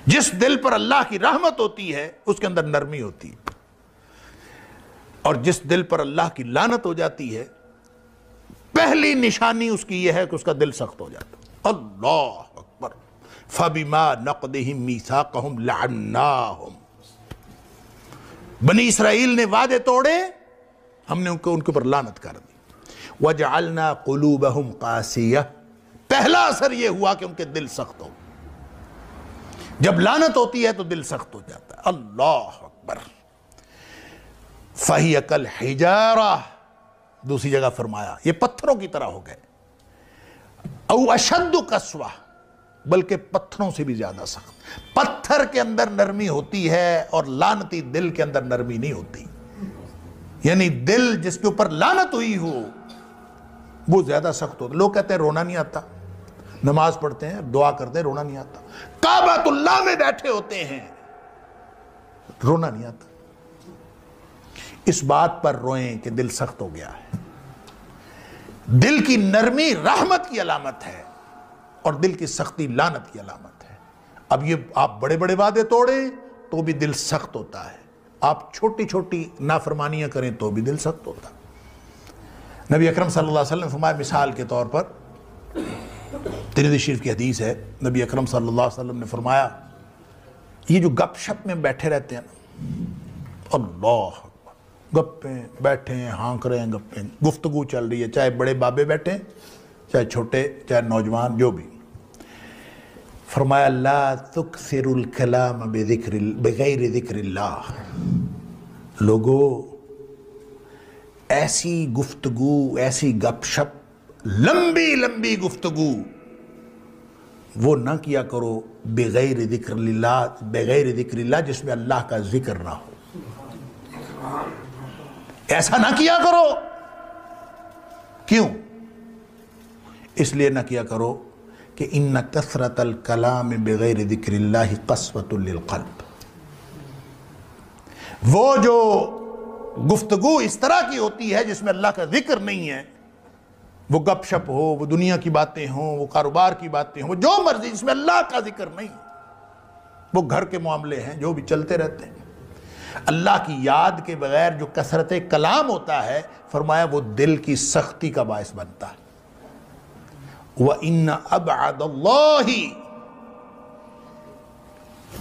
جس دل پر اللہ کی رحمت ہوتی ہے اس کے اندر نرمی ہوتی ہے، اور جس دل پر اللہ کی لعنت ہو جاتی ہے پہلی نشانی اس کی یہ ہے کہ اس کا دل سخت ہو جاتا ہے۔ اللہ اکبر۔ فَبِمَا نَقْضِهِمْ مِيثَاقَهُمْ لَعَنَّاهُمْ، بنی اسرائیل نے وعدے توڑے، ہم نے ان کے اوپر لعنت کر دی۔ وَجَعَلْنَا قُلُوبَهُمْ قَاسِيَةً، پہلا اثر یہ ہوا کہ ان کے دل سخت ہو، جب لعنت ہوتی ہے تو دل سخت ہو جاتا ہے۔ اللہ اکبر۔ فَهِيَ كَالْحِجَارَةِ، دوسری جگہ فرمایا یہ پتھروں کی طرح ہو گئے، او اشد قسوہ، بلکہ پتھروں سے بھی زیادہ سخت۔ پتھر کے اندر نرمی ہوتی ہے اور لعنتی دل کے اندر نرمی نہیں ہوتی، یعنی دل جس کے اوپر لعنت ہوئی ہو وہ زیادہ سخت ہوتا۔ لوگ کہتے ہیں رونا نہیں آتا، نماز پڑھتے ہیں دعا کرتے ہیں رونا نہیں آتا، کعبۃ اللہ میں بیٹھے ہوتے ہیں رونا نہیں آتا۔ اس بات پر روئیں کہ دل سخت ہو گیا ہے۔ دل کی نرمی رحمت کی علامت ہے اور دل کی سختی لعنت کی علامت ہے۔ اب یہ آپ بڑے بڑے وعدے توڑیں تو بھی دل سخت ہوتا ہے، آپ چھوٹی چھوٹی نافرمانیاں کریں تو بھی دل سخت ہوتا ہے۔ نبی اکرم صلی اللہ علیہ وسلم نے فرمایا، مثال کے طور پر ترمذی شریف کی حدیث ہے، نبی اکرم صلی اللہ علیہ وسلم نے فرمایا یہ جو گپ شپ میں بیٹھے رہتے ہیں نا، اللہ گپیں بیٹھے ہیں، ہانک رہے ہیں، گپیں گفتگو چل رہی ہے، چاہے بڑے بابے بیٹھے ہیں چاہے چھوٹے چاہے نوجوان جو بھی، فرمایا لا تکثر الکلام بغیر ذکر اللہ، لوگو ایسی گفتگو ایسی گپ شپ لمبی لمبی گفتگو وہ نہ کیا کرو بغیر ذکر اللہ جس میں اللہ کا ذکر نہ ہو، ایسا نہ کیا کرو۔ کیوں؟ اس لیے نہ کیا کرو کہ ان کثرت الکلام بغیر ذکر اللہ قسوۃ للقلب، وہ جو گفتگو اس طرح کی ہوتی ہے جس میں اللہ کا ذکر نہیں ہے، وہ گپ شپ ہو، وہ دنیا کی باتیں ہوں، وہ کاروبار کی باتیں ہوں، وہ جو مرضی، جس میں اللہ کا ذکر نہیں، وہ گھر کے معاملے ہیں جو بھی چلتے رہتے ہیں، اللہ کی یاد کے بغیر جو کثرت کلام ہوتا ہے، فرمایا وہ دل کی سختی کا باعث بنتا ہے۔ وَإِنَّ أَبْعَدَ اللَّهِ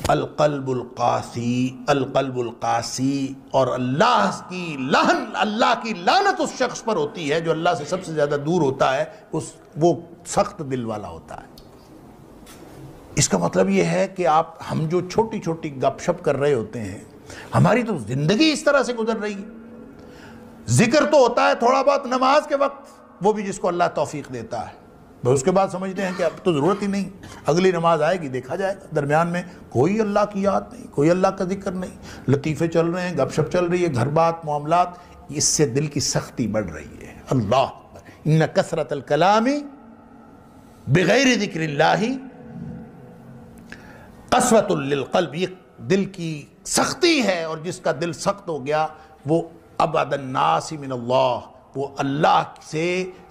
القلب القاسی، اور اللہ کی لعنت اس شخص پر ہوتی ہے جو اللہ سے سب سے زیادہ دور ہوتا ہے، وہ سخت دل والا ہوتا ہے۔ اس کا مطلب یہ ہے کہ ہم جو چھوٹی چھوٹی گپ شپ کر رہے ہوتے ہیں، ہماری تو زندگی اس طرح سے گزر رہی ہے، ذکر تو ہوتا ہے تھوڑا بہت نماز کے وقت، وہ بھی جس کو اللہ توفیق دیتا ہے، اس کے بعد سمجھتے ہیں کہ اب تو ضرورت ہی نہیں، اگلی نماز آئے گی دیکھا جائے گا، درمیان میں کوئی اللہ کی یاد نہیں، کوئی اللہ کا ذکر نہیں، لطیفے چل رہے ہیں، گپ شپ چل رہی ہے، گھر بات معاملات، اس سے دل کی سختی بڑھ رہی ہے۔ اللہ ان کثرت الکلام بغیر ذکر اللہ قسوۃ للقلب، یہ دل کی سختی ہے، اور جس کا دل سخت ہو گیا وہ ابعد الناس من اللہ، وہ اللہ سے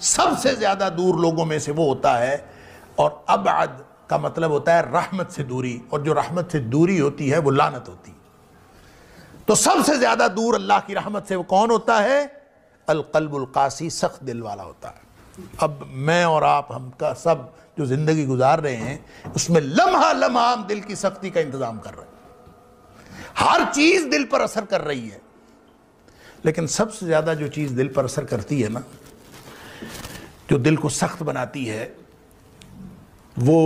سب سے زیادہ دور لوگوں میں سے وہ ہوتا ہے، اور ابعد کا مطلب ہوتا ہے رحمت سے دوری، اور جو رحمت سے دوری ہوتی ہے وہ لعنت ہوتی ہے۔ تو سب سے زیادہ دور اللہ کی رحمت سے وہ کون ہوتا ہے؟ القلب القاسی، سخت دل والا ہوتا ہے۔ اب میں اور آپ ہم کا سب جو زندگی گزار رہے ہیں اس میں لمحہ لمحہ ہم دل کی سختی کا انتظام کر رہے ہیں، ہر چیز دل پر اثر کر رہی ہے، لیکن سب سے زیادہ جو چیز دل پر اثر کرتی ہے نا، جو دل کو سخت بناتی ہے، وہ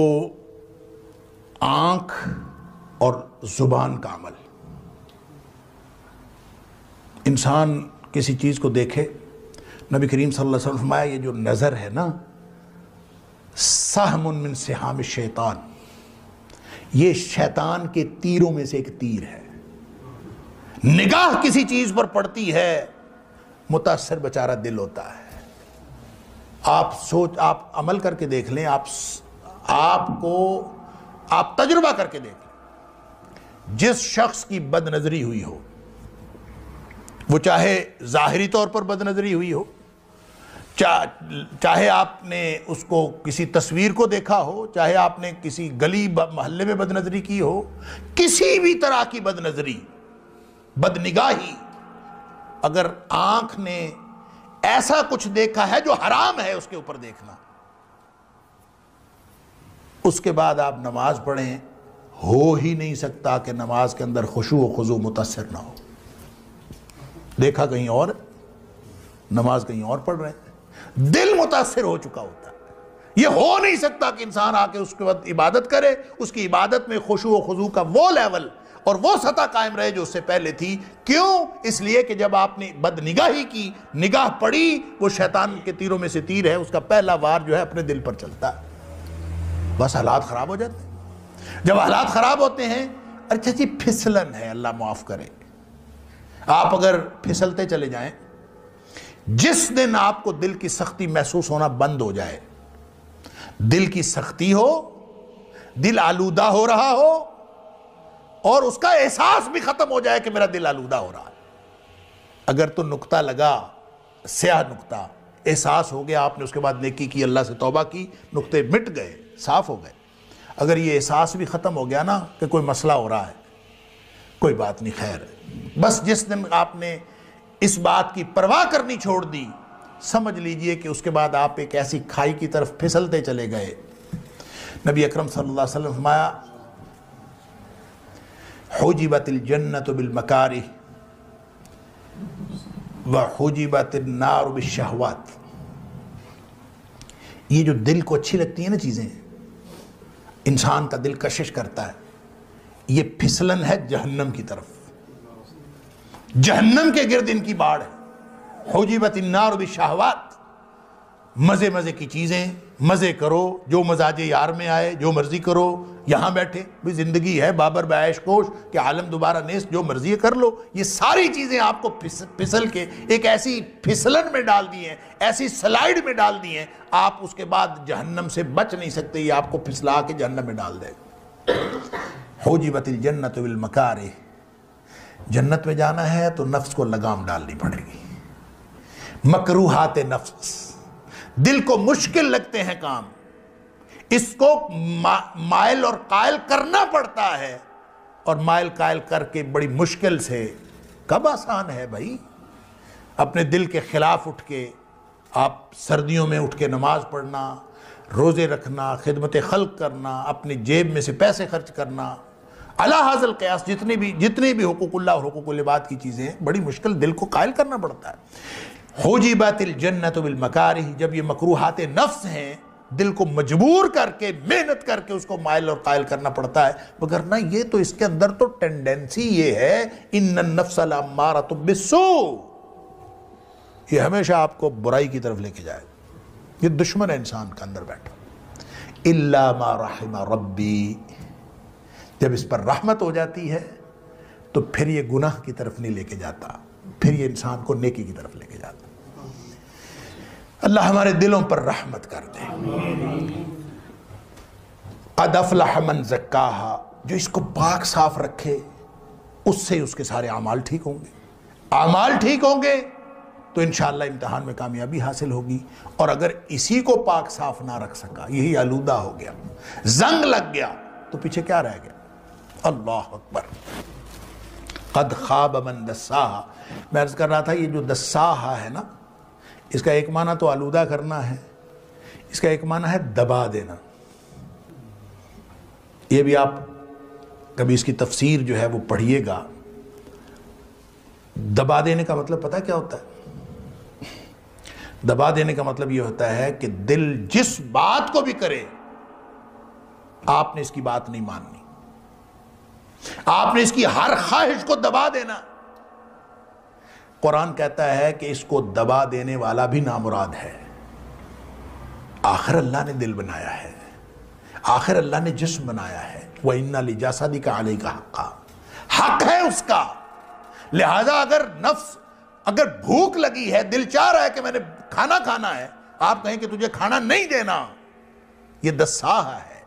آنکھ اور زبان کا عمل۔ انسان کسی چیز کو دیکھے، نبی کریم صلی اللہ علیہ وسلم نے فرمایا یہ جو نظر ہے نا، سہم من سہام الشیطان، یہ شیطان کے تیروں میں سے ایک تیر ہے۔ نگاہ کسی چیز پر پڑتی ہے، متاثر بیچارہ دل ہوتا ہے۔ آپ عمل کر کے دیکھ لیں، آپ تجربہ کر کے دیکھ لیں، جس شخص کی بد نظری ہوئی ہو، وہ چاہے ظاہری طور پر بد نظری ہوئی ہو، چاہے آپ نے اس کو کسی تصویر کو دیکھا ہو، چاہے آپ نے کسی گلی محلے میں بد نظری کی ہو، کسی بھی طرح کی بد نظری، بد نگاہی، اگر آنکھ نے ایسا کچھ دیکھا ہے جو حرام ہے اس کے اوپر دیکھنا، اس کے بعد آپ نماز پڑھیں، ہو ہی نہیں سکتا کہ نماز کے اندر خشوع و خضوع متاثر نہ ہو۔ دیکھا کہیں اور، نماز کہیں اور پڑھ رہے ہیں، دل متاثر ہو چکا ہوتا ہے۔ یہ ہو نہیں سکتا کہ انسان آ کے اس کے بعد عبادت کرے، اس کی عبادت میں خشوع و خضوع کا وہ لیول اور وہ سطح قائم رہے جو اس سے پہلے تھی۔ کیوں؟ اس لیے کہ جب آپ نے بد نگاہی کی، نگاہ پڑی، وہ شیطان کے تیروں میں سے تیر ہے، اس کا پہلا وار جو ہے اپنے دل پر چلتا ہے، بس حالات خراب ہو جاتے ہیں۔ جب حالات خراب ہوتے ہیں، اچھا جی پھسلن ہے، اللہ معاف کرے، آپ اگر پھسلتے چلے جائیں، جس دن آپ کو دل کی سختی محسوس ہونا بند ہو جائے، دل کی سختی ہو، دل آلودہ ہو رہا ہو اور اس کا احساس بھی ختم ہو جائے کہ میرا دل آلودہ ہو رہا ہے، اگر تو نقطہ لگا، سیاہ نقطہ، احساس ہو گیا، آپ نے اس کے بعد نیکی کی، اللہ سے توبہ کی، نقطے مٹ گئے، صاف ہو گئے۔ اگر یہ احساس بھی ختم ہو گیا نا کہ کوئی مسئلہ ہو رہا ہے، کوئی بات نہیں، خیر ہے، بس جس دن آپ نے اس بات کی پرواہ کرنی چھوڑ دی، سمجھ لیجئے کہ اس کے بعد آپ ایک ایسی کھائی کی طرف پھسلتے چلے گئے۔ نبی اکرم صلی اللہ علیہ وسلم فرمایا، حجبت الجنت بالمکارہ وحجبت النار بالشہوات۔ یہ جو دل کو اچھی لگتی ہیں نا چیزیں، انسان کا دل کشش کرتا ہے، یہ پھسلن ہے جہنم کی طرف، جہنم کے گرد ان کی باڑ ہے۔ حجبت النار بالشہوات، مزے مزے کی چیزیں، مزے کرو، جو مزاج یار میں آئے جو مرضی کرو، یہاں بیٹھے بھی زندگی ہے بابر بعیش کوش کہ عالم دوبارہ نیست، جو مرضی کر لو، یہ ساری چیزیں آپ کو پھسل کے ایک ایسی پھسلن میں ڈال دی ہیں، ایسی سلائیڈ میں ڈال دی ہیں، آپ اس کے بعد جہنم سے بچ نہیں سکتے، یہ آپ کو پھسلا کے جہنم میں ڈال دے گا۔ حجبت الجنت بالمکارہ، جنت میں جانا ہے تو نفس کو لگام ڈالنی پڑے گی۔ مکروہات نفس، دل کو مشکل لگتے ہیں کام، اس کو مائل اور قائل کرنا پڑتا ہے، اور مائل قائل کر کے بڑی مشکل سے، کب آسان ہے بھائی؟ اپنے دل کے خلاف اٹھ کے آپ سردیوں میں اٹھ کے نماز پڑھنا، روزے رکھنا، خدمت خلق کرنا، اپنی جیب میں سے پیسے خرچ کرنا، علی ھذا القیاس جتنے بھی حقوق اللہ اور حقوق العباد کی چیزیں ہیں، بڑی مشکل دل کو قائل کرنا پڑتا ہے۔ حجبت الجنت بالمکارہ، جب یہ مکروہات نفس ہیں، دل کو مجبور کر کے، محنت کر کے اس کو مائل اور قائل کرنا پڑتا ہے، وگرنہ یہ تو اس کے اندر تو ٹینڈنسی یہ ہے، ان النفس لامارۃ بالسوء، یہ ہمیشہ آپ کو برائی کی طرف لے کے جائے، یہ دشمن ہے انسان کا اندر بیٹھا۔ الا ما رحم ربی، جب اس پر رحمت ہو جاتی ہے تو پھر یہ گناہ کی طرف نہیں لے کے جاتا، پھر یہ انسان کو نیکی کی طرف لے کے جاتا۔ اللہ ہمارے دلوں پر رحمت کر دے۔ قد افلح من زکاہا، جو اس کو پاک صاف رکھے، اس سے اس کے سارے اعمال ٹھیک ہوں گے، اعمال ٹھیک ہوں گے تو انشاءاللہ امتحان میں کامیابی حاصل ہوگی۔ اور اگر اسی کو پاک صاف نہ رکھ سکا، یہی آلودہ ہو گیا، زنگ لگ گیا، تو پیچھے کیا رہ گیا؟ اللہ اکبر۔ قد خواب من دساہا، میں عرض کر رہا تھا یہ جو دساہا ہے نا، اس کا ایک معنی تو آلودہ کرنا ہے، اس کا ایک معنی ہے دبا دینا۔ یہ بھی آپ کبھی اس کی تفسیر جو ہے وہ پڑھیے گا۔ دبا دینے کا مطلب پتہ کیا ہوتا ہے؟ دبا دینے کا مطلب یہ ہوتا ہے کہ دل جس بات کو بھی کرے، آپ نے اس کی بات نہیں ماننی، آپ نے اس کی ہر خواہش کو دبا دینا۔ قرآن کہتا ہے کہ اس کو دبا دینے والا بھی نامراد ہے۔ آخر اللہ نے دل بنایا ہے، آخر اللہ نے جسم بنایا ہے، وَإِنَّ لِجَسَدِكَ عَلَيْكَ حَقًّا، حق ہے اس کا۔ لہذا اگر بھوک لگی ہے، دل چاہ رہا ہے کہ میں نے کھانا کھانا ہے، آپ کہیں کہ تجھے کھانا نہیں دینا، یہ دساہا ہے۔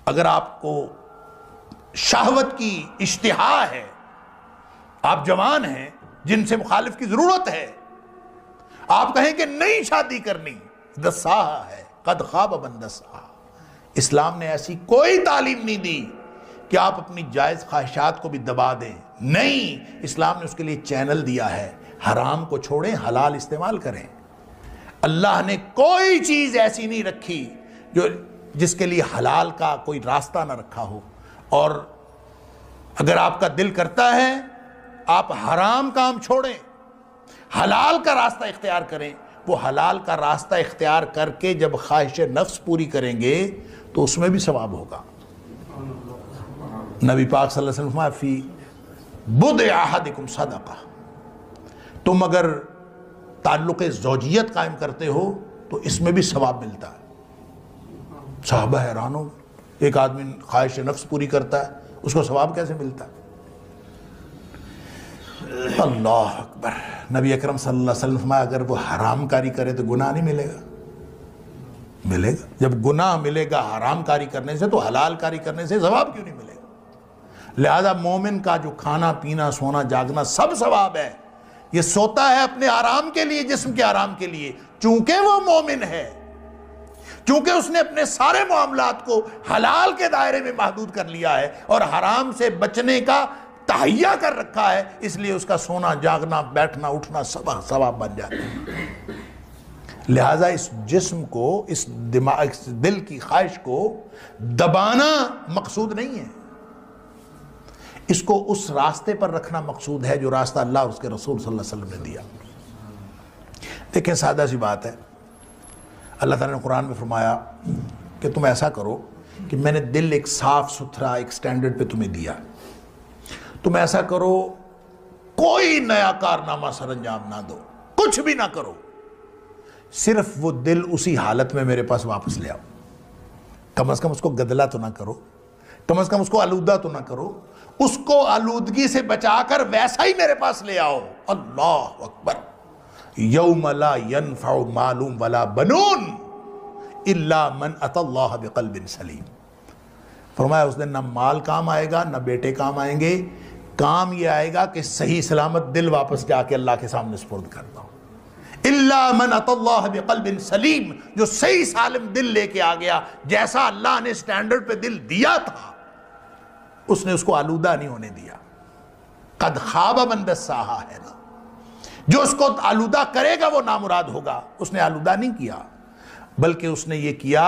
اگر آپ کو شہوت کی اشتہا ہے، آپ جوان ہیں، جن سے مخالف کی ضرورت ہے، آپ کہیں کہ نہیں شادی کرنی، دساہا ہے، قد خواب من دساہا۔ اسلام نے ایسی کوئی تعلیم نہیں دی کہ آپ اپنی جائز خواہشات کو بھی دبا دیں، نہیں، اسلام نے اس کے لیے چینل دیا ہے، حرام کو چھوڑیں، حلال استعمال کریں۔ اللہ نے کوئی چیز ایسی نہیں رکھی جس کے لیے حلال کا کوئی راستہ نہ رکھا ہو، اور اگر آپ کا دل کرتا ہے آپ حرام کام چھوڑیں، حلال کا راستہ اختیار کریں۔ وہ حلال کا راستہ اختیار کر کے جب خواہش نفس پوری کریں گے تو اس میں بھی ثواب ہوگا۔ نبی پاک صلی اللہ علیہ وسلم فرمایا فی بضع احدکم صدقہ، تم اگر تعلق زوجیت قائم کرتے ہو تو اس میں بھی ثواب ملتا ہے۔ صحابہ حیران ہو، ایک آدمی خواہش نفس پوری کرتا ہے، اس کو ثواب کیسے ملتا ہے؟ اللہ اکبر۔ نبی اکرم صلی اللہ علیہ وسلم فرمایا اگر وہ حرام کاری کرے تو گناہ نہیں ملے گا؟ ملے گا۔ جب گناہ ملے گا حرام کاری کرنے سے تو حلال کاری کرنے سے ثواب کیوں نہیں ملے گا؟ لہذا مومن کا جو کھانا پینا سونا جاگنا سب ثواب ہے۔ یہ سوتا ہے اپنے آرام کے لیے، جسم کے آرام کے لیے، چونکہ وہ مومن ہے، چونکہ اس نے اپنے سارے معاملات کو حلال کے دائرے میں محدود کر لیا ہے اور حرام سے بچنے کا تہیہ کر رکھا ہے، اس لیے اس کا سونا جاگنا بیٹھنا اٹھنا سب ثواب بن جاتا ہے۔ لہٰذا اس جسم کو، اس دماغ، اس دل کی خواہش کو دبانا مقصود نہیں ہے، اس کو اس راستے پر رکھنا مقصود ہے جو راستہ اللہ اور اس کے رسول صلی اللہ علیہ وسلم نے دیا۔ دیکھیں سادہ سی بات ہے، اللہ تعالیٰ نے قرآن میں فرمایا کہ تم ایسا کرو کہ میں نے دل ایک صاف ستھرا ایک سٹینڈرڈ پہ تمہیں دیا، تم ایسا کرو کوئی نیا کارنامہ سر انجام نہ دو، کچھ بھی نہ کرو، صرف وہ دل اسی حالت میں میرے پاس واپس لے آؤ۔ کم از کم اس کو گدلہ تو نہ کرو، کم از کم اس کو آلودہ تو نہ کرو، اس کو آلودگی سے بچا کر ویسا ہی میرے پاس لے آؤ۔ اللہ اکبر۔ یوم لا ینفع مال ولا بنون الا من اتى اللہ بقلب سلیم۔ فرمایا اس دن نہ مال کام آئے گا نہ بیٹے کام آئیں گے، کام یہ آئے گا کہ صحیح سلامت دل واپس جا کے اللہ کے سامنے سپرد کرتا ہوں۔ الا من اتى اللہ بقلب سلیم، جو صحیح سالم دل لے کے آ گیا، جیسا اللہ نے سٹینڈرڈ پہ دل دیا تھا اس نے اس کو آلودہ نہیں ہونے دیا۔ قد خواب من دساہا ہے نا، جو اس کو آلودہ کرے گا وہ نامراد ہوگا، اس نے آلودہ نہیں کیا، بلکہ اس نے یہ کیا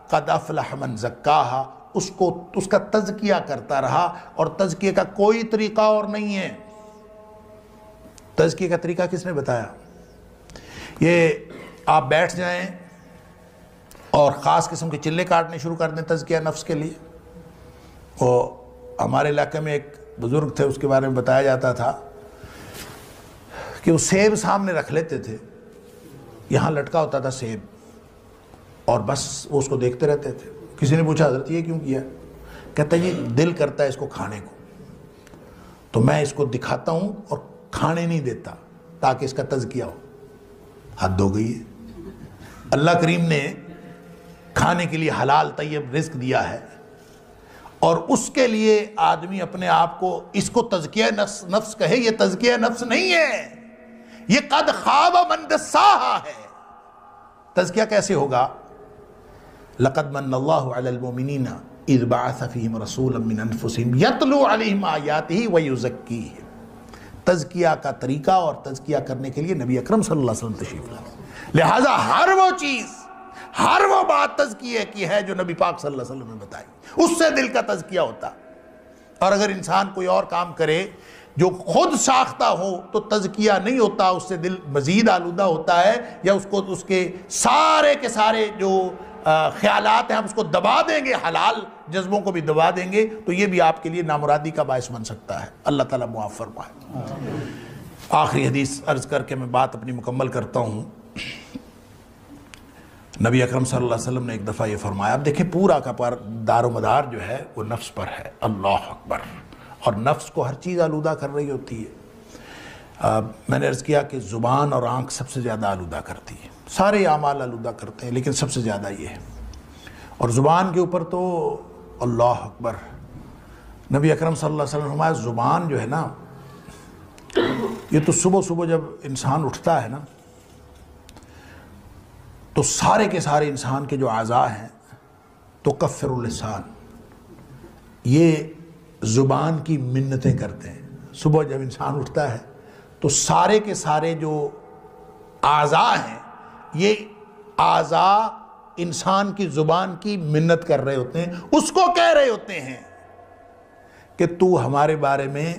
قد افلح من زکاہا، اس کا تزکیہ کرتا رہا، اور تزکیہ کا کوئی طریقہ اور نہیں ہے۔ تزکیہ کا طریقہ کس نے بتایا؟ یہ آپ بیٹھ جائیں اور خاص قسم کے چلے کاٹنے شروع کر دیں تزکیہ نفس کے لیے۔ وہ ہمارے علاقے میں ایک بزرگ تھے، اس کے بارے میں بتایا جاتا تھا کہ وہ سیب سامنے رکھ لیتے تھے، یہاں لٹکا ہوتا تھا سیب، اور بس وہ اس کو دیکھتے رہتے تھے۔ کسی نے پوچھا حضرت یہ کیوں کیا؟ کہتا ہے یہ دل کرتا ہے اس کو کھانے کو، تو میں اس کو دکھاتا ہوں اور کھانے نہیں دیتا تاکہ اس کا تزکیہ ہو۔ حد ہو گئی ہے۔ اللہ کریم نے کھانے کے لیے حلال طیب رزق دیا ہے، اور اس کے لیے آدمی اپنے آپ کو، اس کو تزکیہ نفس کہے، یہ تزکیہ نفس نہیں ہے، یہ قد خواب من دساہا ہے۔ تزکیہ کیسے ہوگا؟ لقد من اللہ علی المؤمنین اذ بعث فیہم رسولا من انفسہم یتلو علیہم آیاتہ ویزکیہم۔ تزکیہ کا طریقہ اور تزکیہ کرنے کے لیے نبی اکرم صلی اللہ علیہ وسلم تشریف لائے، لہٰذا ہر وہ چیز، ہر وہ بات تزکیہ کی ہے جو نبی پاک صلی اللہ علیہ وسلم نے بتائی، اس سے دل کا تزکیہ ہوتا۔ اور اگر انسان کوئی اور کام کرے جو خود ساختہ ہو تو تزکیہ نہیں ہوتا، اس سے دل مزید آلودہ ہوتا ہے، یا اس کو اس کے سارے جو خیالات ہیں ہم اس کو دبا دیں گے، حلال جذبوں کو بھی دبا دیں گے، تو یہ بھی آپ کے لیے نامرادی کا باعث بن سکتا ہے۔ اللہ تعالیٰ معاف فرمائے۔ آخری حدیث عرض کر کے میں بات اپنی مکمل کرتا ہوں۔ نبی اکرم صلی اللہ علیہ وسلم نے ایک دفعہ یہ فرمایا، اب دیکھیں پورا کا دار و مدار جو ہے وہ نفس پر ہے۔ اللہ اکبر۔ اور نفس کو ہر چیز آلودہ کر رہی ہوتی ہے۔ میں نے عرض کیا کہ زبان اور آنکھ سب سے زیادہ آلودہ کرتی ہے، سارے اعمال آلودہ کرتے ہیں لیکن سب سے زیادہ یہ ہے۔ اور زبان کے اوپر تو اللہ اکبر، نبی اکرم صلی اللہ علیہ وسلم فرمایا زبان جو ہے نا، یہ تو صبح صبح جب انسان اٹھتا ہے نا تو سارے کے سارے انسان کے جو اعضاء ہیں تو کفر اللسان، یہ زبان کی منتیں کرتے ہیں۔ صبح جب انسان اٹھتا ہے تو سارے کے سارے جو اعضاء ہیں یہ اعضاء انسان کی زبان کی منت کر رہے ہوتے ہیں، اس کو کہہ رہے ہوتے ہیں کہ تو ہمارے بارے میں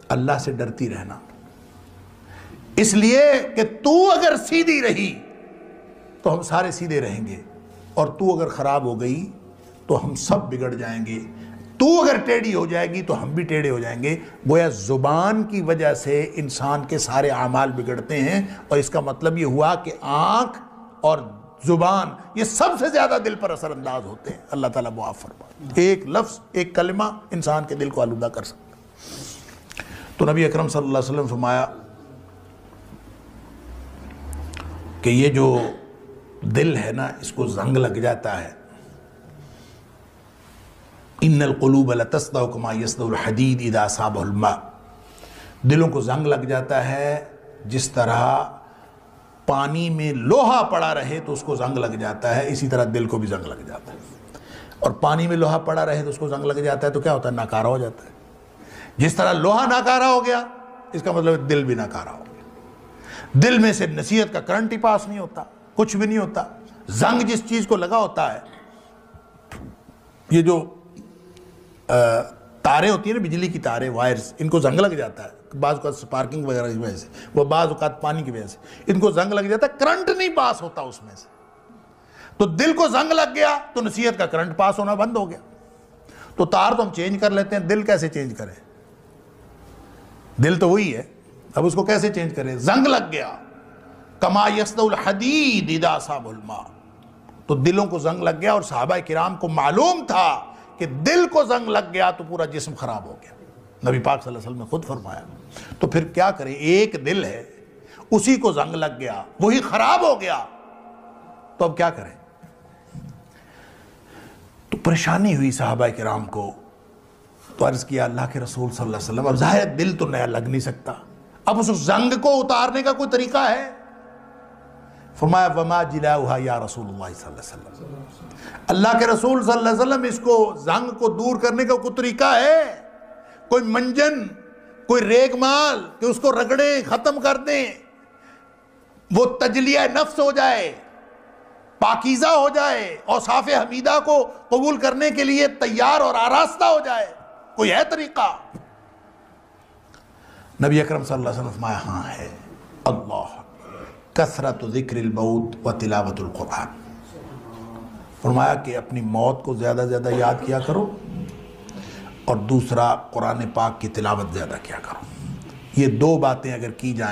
اللہ سے ڈرتی رہنا، اس لیے کہ تو اگر سیدھی رہی تو ہم سارے سیدھے رہیں گے، اور تو اگر خراب ہو گئی تو ہم سب بگڑ جائیں گے، تو اگر ٹیڑھی ہو جائے گی تو ہم بھی ٹیڑھے ہو جائیں گے۔ گویا زبان کی وجہ سے انسان کے سارے اعمال بگڑتے ہیں، اور اس کا مطلب یہ ہوا کہ آنکھ اور زبان یہ سب سے زیادہ دل پر اثر انداز ہوتے ہیں۔ اللہ تعالیٰ معاف فرمائے، ایک لفظ ایک کلمہ انسان کے دل کو آلودہ کر سکتا ہے۔ تو نبی اکرم صلی اللہ علیہ وسلم فرمایا کہ یہ جو دل ہے نا، اس کو زنگ لگ جاتا ہے۔ ان القلوب لتصدع کما یصدع الحدید اذا اصابہ الماء، دلوں کو زنگ لگ جاتا ہے جس طرح پانی میں لوہا پڑا رہے تو اس کو زنگ لگ جاتا ہے، اسی طرح دل کو بھی زنگ لگ جاتا ہے۔ اور پانی میں لوہا پڑا رہے تو اس کو زنگ لگ جاتا ہے تو کیا ہوتا ہے؟ ناکارہ ہو جاتا ہے۔ جس طرح لوہا ناکارہ ہو گیا، اس کا مطلب دل بھی ناکارہ ہو گیا، دل میں سے نصیحت کا کرنٹ ہی پاس نہیں ہوتا، کچھ بھی نہیں ہوتا۔ زنگ جس چیز کو لگا ہوتا ہے، یہ جو تاریں ہوتی ہیں نا، بجلی کی تاریں، وائرز، ان کو زنگ لگ جاتا ہے، بعض اوقات سپارکنگ وغیرہ کی وجہ سے، وہ بعض اوقات پانی کی وجہ سے ان کو زنگ لگ جاتا ہے، کرنٹ نہیں پاس ہوتا اس میں سے۔ تو دل کو زنگ لگ گیا تو نصیحت کا کرنٹ پاس ہونا بند ہو گیا۔ تو تار تو ہم چینج کر لیتے ہیں، دل کیسے چینج کریں؟ دل تو وہی ہے، اب اس کو کیسے چینج کریں؟ زنگ لگ گیا، کما یصدع الحدید اذا اصابہ الماء، تو دلوں کو زنگ لگ گیا، اور صحابہ کرام کو معلوم تھا کہ دل کو زنگ لگ گیا تو پورا جسم خراب ہو گیا۔ نبی پاک صلی اللہ علیہ وسلم نے خود فرمایا۔ تو پھر کیا کریں؟ ایک دل ہے، اسی کو زنگ لگ گیا، وہی خراب ہو گیا، تو اب کیا کریں؟ تو پریشانی ہوئی صحابہ کرام کو، تو عرض کیا اللہ کے رسول صلی اللہ علیہ وسلم، اب ظاہر دل تو نیا لگ نہیں سکتا، اب اس زنگ کو اتارنے کا کوئی طریقہ ہے؟ فرمایا وما جلاؤہا یا رسول اللہ صلی اللہ علیہ وسلم، اللہ کے رسول صلی اللہ علیہ وسلم، اس کو زنگ کو دور کرنے کا کوئی طریقہ ہے؟ کوئی منجن، کوئی ریگ مال کہ اس کو رگڑیں، ختم کر دیں، وہ تجلیہ نفس ہو جائے، پاکیزہ ہو جائے، اوصاف حمیدہ کو قبول کرنے کے لیے تیار اور آراستہ ہو جائے؟ کوئی ہے طریقہ؟ نبی اکرم صلی اللہ علیہ وسلم فرمایا ہاں ہے، اللہ کثرت ذکر الموت و تلاوت القرآن، فرمایا کہ اپنی موت کو زیادہ زیادہ یاد کیا کرو، اور دوسرا قرآن پاک کی تلاوت زیادہ کیا کرو۔ یہ دو باتیں اگر کی جائیں